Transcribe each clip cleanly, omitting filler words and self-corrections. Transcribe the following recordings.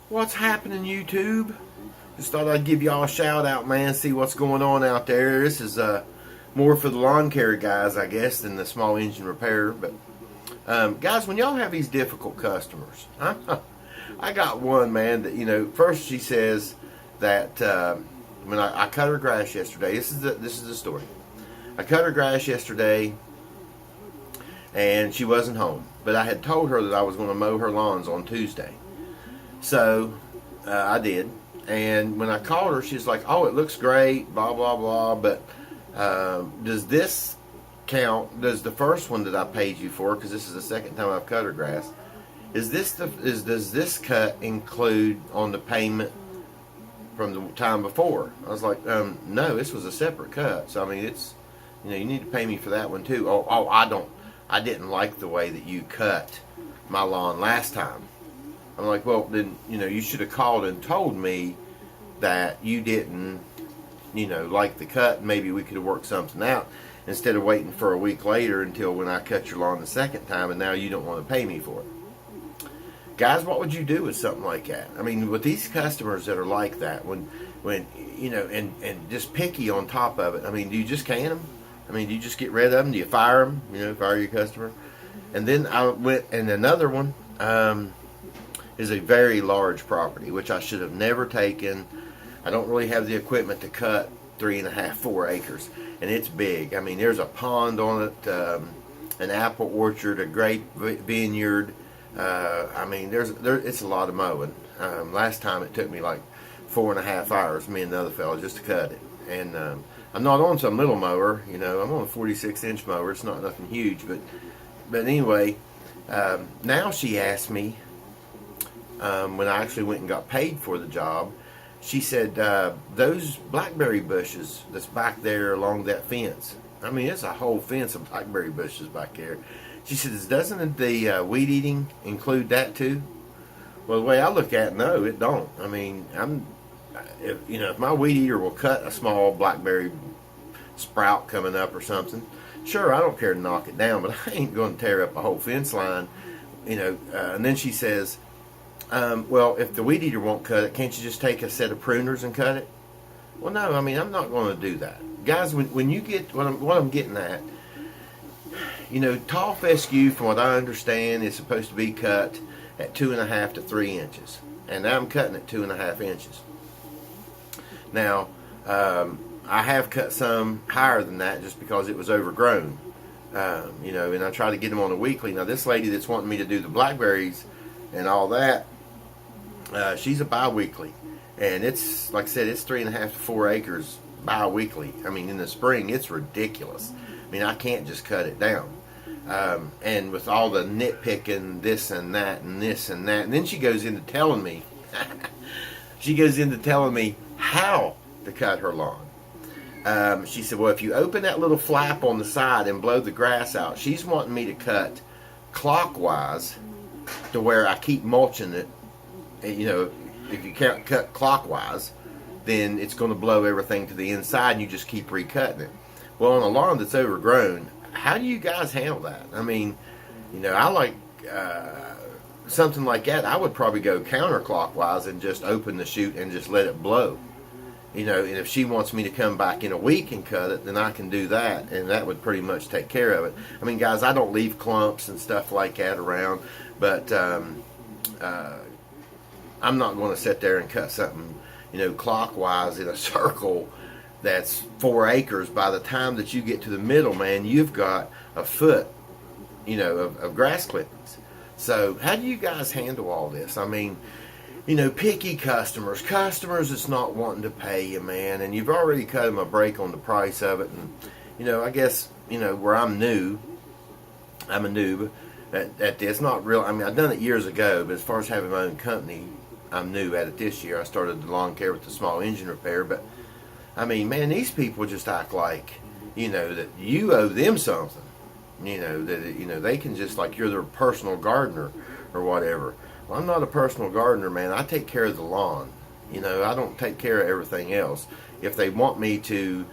What's happening, YouTube? Just thought I'd give y'all a shout out, man. See what's going on out there. This is more for the lawn care guys, I guess, than the small engine repair. But guys, when y'all have these difficult customers, I got one, man. That first she says that when I cut her grass yesterday. This is the story. I cut her grass yesterday, and she wasn't home. But I had told her that I was going to mow her lawns on Tuesday. So I did, and when I called her, she's like, "Oh, it looks great, blah blah blah." But does this count? Does the first one that I paid you for? Because this is the second time I've cut her grass. Does this cut include on the payment from the time before? I was like, no, this was a separate cut. So I mean, it's you need to pay me for that one too. Oh, I didn't like the way that you cut my lawn last time. I'm like, well, then, you should have called and told me that you didn't, like the cut. Maybe we could have worked something out instead of waiting for a week later until when I cut your lawn the second time, and now you don't want to pay me for it. Guys, what would you do with something like that? I mean, with these customers that are like that, when and just picky on top of it, I mean, do you just can them? I mean, do you just get rid of them? Do you fire them? Fire your customer? And then I went, and another one, is a very large property, which I should have never taken. I don't really have the equipment to cut 3.5, 4 acres, and it's big. I mean, there's a pond on it, an apple orchard, a grape vineyard. I mean, it's a lot of mowing. Last time it took me like 4.5 hours, me and the other fellow, just to cut it. And I'm not on some little mower, I'm on a 46-inch mower. It's not nothing huge, but anyway, now she asked me, when I actually went and got paid for the job, she said, those blackberry bushes that's back there along that fence, I mean, it's a whole fence of blackberry bushes back there. She says, doesn't the weed eating include that too? Well, the way I look at it, no, it don't. I mean, if my weed eater will cut a small blackberry sprout coming up or something, sure, I don't care to knock it down, but I ain't going to tear up a whole fence line, and then she says, well, if the weed eater won't cut it, can't you just take a set of pruners and cut it? Well, no, I mean, I'm not going to do that. Guys, when you get what I'm getting at, tall fescue, from what I understand, is supposed to be cut at 2.5 to 3 inches. And now I'm cutting at 2.5 inches. Now, I have cut some higher than that just because it was overgrown. And I try to get them on a weekly. Now, this lady that's wanting me to do the blackberries and all that, she's a bi-weekly, and it's, like I said, it's 3.5 to 4 acres bi-weekly. I mean, in the spring, it's ridiculous. I mean, I can't just cut it down. And with all the nitpicking, this and that, and this and that, and then she goes into telling me, how to cut her lawn. She said, well, if you open that little flap on the side and blow the grass out, she's wanting me to cut clockwise to where I keep mulching it. If you can't cut clockwise, then it's going to blow everything to the inside, and you just keep recutting it. Well, on a lawn that's overgrown, how do you guys handle that? I mean, I like something like that. I would probably go counterclockwise and just open the chute and just let it blow. And if she wants me to come back in a week and cut it, then I can do that, and that would pretty much take care of it. I mean, guys, I don't leave clumps and stuff like that around, but I'm not going to sit there and cut something, clockwise in a circle that's 4 acres. By the time that you get to the middle, man, you've got a foot, of grass clippings. So how do you guys handle all this? I mean, picky customers that's not wanting to pay you, man, and you've already cut them a break on the price of it. And, I guess, where I'm a noob at this, not real. I mean, I've done it years ago, but as far as having my own company, I'm new at it this year. I started the lawn care with the small engine repair, but I mean, man, these people just act like, that you owe them something. That they can just, like, you're their personal gardener or whatever. Well, I'm not a personal gardener, man. I take care of the lawn. I don't take care of everything else. If they want me to,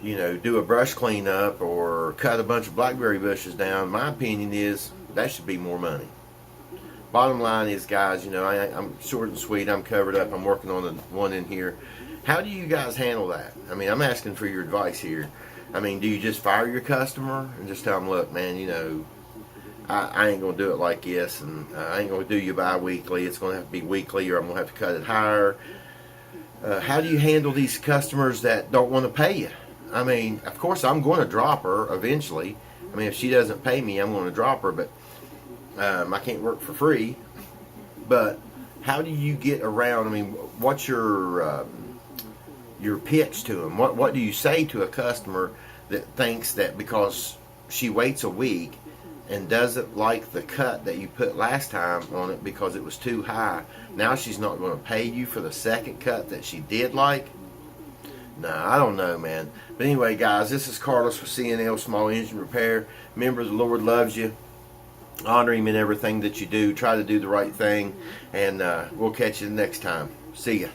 do a brush cleanup or cut a bunch of blackberry bushes down, my opinion is that should be more money. bottom line is, guys, I'm short and sweet. I'm covered up. I'm working on the one in here. How do you guys handle that? I mean, I'm asking for your advice here. I mean, do you just fire your customer and just tell them, look, man, I ain't going to do it like this, and I ain't going to do you bi-weekly. It's going to have to be weekly, or I'm going to have to cut it higher. How do you handle these customers that don't want to pay you? I mean, of course, I'm going to drop her eventually. I mean, if she doesn't pay me, I'm going to drop her, but I can't work for free. But how do you get around? I mean, what's your pitch to them? What do you say to a customer that thinks that because she waits a week and doesn't like the cut that you put last time on it because it was too high, now she's not going to pay you for the second cut that she did like? Nah, I don't know, man. But anyway, guys, this is Carlos with CNL Small Engine Repair. Remember, the Lord loves you. Honor Him in everything that you do. Try to do the right thing, and we'll catch you next time. See ya.